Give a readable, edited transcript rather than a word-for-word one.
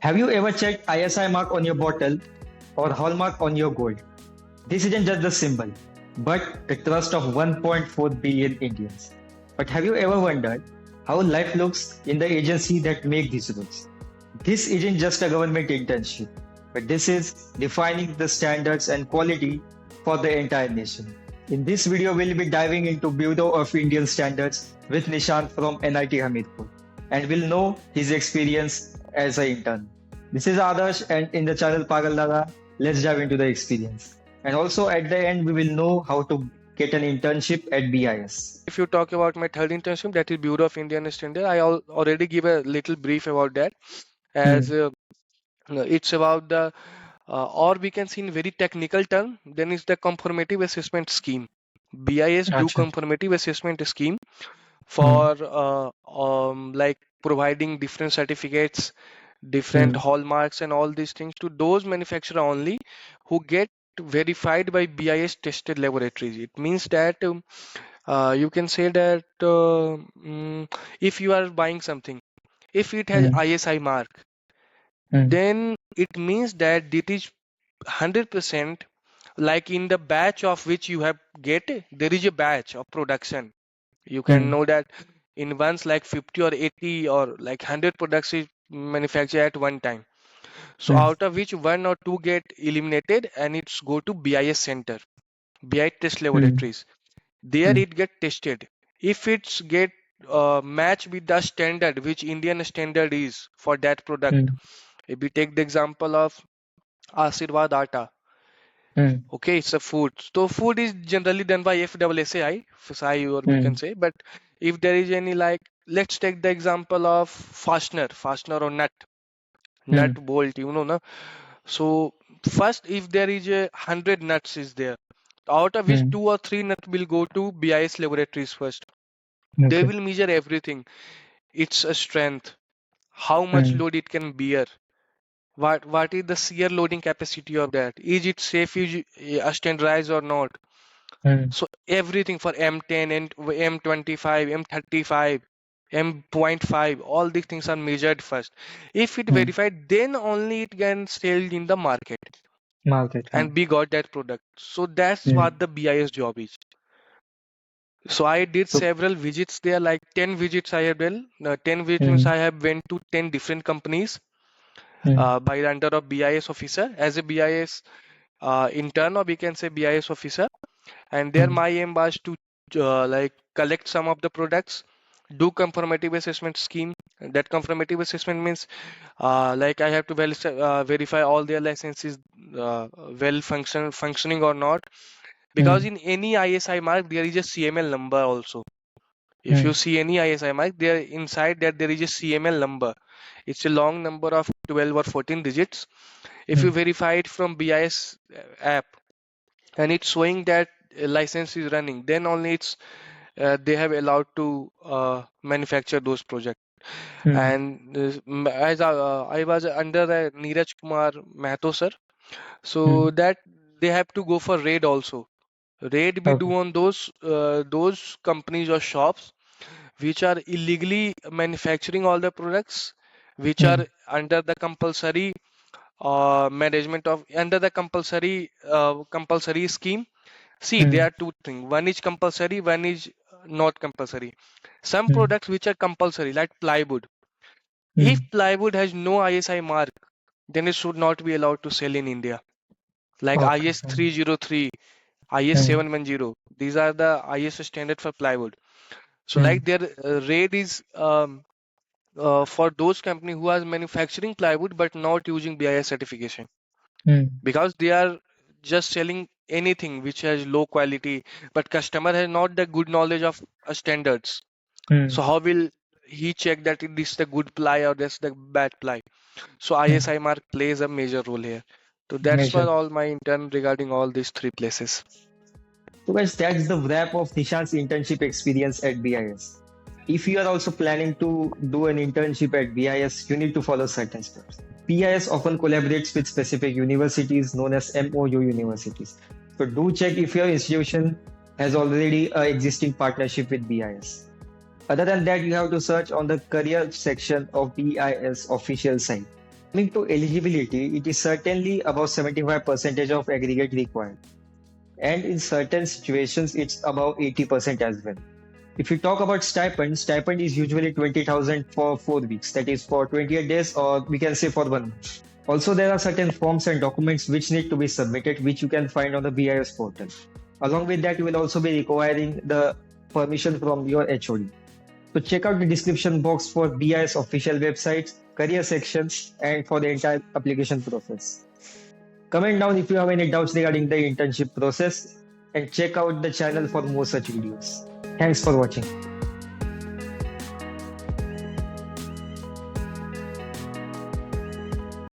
Have you ever checked ISI mark on your bottle or hallmark on your gold? This isn't just the symbol, but the trust of 1.4 billion Indians. But have you ever wondered how life looks in the agency that make these rules? This isn't just a government internship, but this is defining the standards and quality for the entire nation. In this video, we'll be diving into Bureau of Indian Standards with Nishant from NIT Hamirpur, and we'll know his experience as an intern. This is Adarsh, and in the channel Pagal Dada, let's dive into the experience. And also at the end, we will know how to get an internship at BIS. If you talk about my third internship, that is Bureau of Indian Standards, I already give a little brief about that, as it's about the, or we can see in very technical term, then is the conformative assessment scheme. BIS do Acha. conformative assessment scheme for like providing different certificates, different hallmarks and all these things to those manufacturer only who get verified by BIS tested laboratories. It means that you can say that if you are buying something, if it has ISI mark, then it means that it is 100% like in the batch of which you have get, there is a batch of production. You can know that in once like 50 or 80 or like 100 products is manufactured at one time. So out of which one or two get eliminated and it's go to BIS center, BIS test laboratories. There it get tested. If it's get match with the standard which Indian standard is for that product. If we take the example of Ashirwad Atta, okay, it's a food. So food is generally done by FSSAI, FSI, or we can say. But if there is any like, let's take the example of fastener or nut bolt, na. So first, if there is 100 nuts is there, out of which 2 or 3 nuts will go to BIS laboratories first. They will measure everything. Its a strength, how much load it can bear. What is the shear loading capacity of that? Is it safe, is standardized or not? So everything for M10 and M25, M35, M.5, all these things are measured first. If it verified, then only it can sell in the market. And we got that product. So that's what the BIS job is. So I did several visits there, like 10 visits I have done. 10 visits means I have went to 10 different companies by the under of BIS officer as a BIS intern, or we can say BIS officer. And there my aim was to like collect some of the products, do conformative assessment scheme. That conformative assessment means like I have to verify all their licenses well functioning or not. Because in any ISI mark, there is a CML number also. If you see any ISI mark, there inside that there is a CML number. It's a long number of 12 or 14 digits. If you verify it from BIS app and it's showing that license is running, then only it's they have allowed to manufacture those projects. And as I was under Neeraj Kumar Mahato sir, so that they have to go for raid also. Raid we do on those companies or shops which are illegally manufacturing all the products, which are under the compulsory management of under the compulsory scheme. See, there are two things. One is compulsory, one is not compulsory. Some products which are compulsory, like plywood. If plywood has no ISI mark, then it should not be allowed to sell in India. Like IS 303, IS 710. These are the IS standard for plywood. So like their rate is for those companies who are manufacturing plywood but not using BIS certification, because they are just selling anything which has low quality, but customer has not the good knowledge of standards. So how will he check that this is the good ply or that's the bad ply? So ISI mark plays a major role here. So that's what all my intern regarding all these three places. So guys, that's the wrap of Nishant's internship experience at BIS. If you are also planning to do an internship at BIS, you need to follow certain steps. BIS often collaborates with specific universities known as MOU universities. So do check if your institution has already an existing partnership with BIS. Other than that, you have to search on the career section of BIS official site. Coming to eligibility, it is certainly above 75% of aggregate required. And in certain situations, it's above 80% as well. If you talk about stipend is usually 20,000 for 4 weeks, that is for 28 days, or we can say for 1 month. Also, there are certain forms and documents which need to be submitted, which you can find on the BIS portal. Along with that, you will also be requiring the permission from your HOD. So check out the description box for BIS official websites, career sections, and for the entire application process. Comment down if you have any doubts regarding the internship process, and check out the channel for more such videos. Thanks for watching.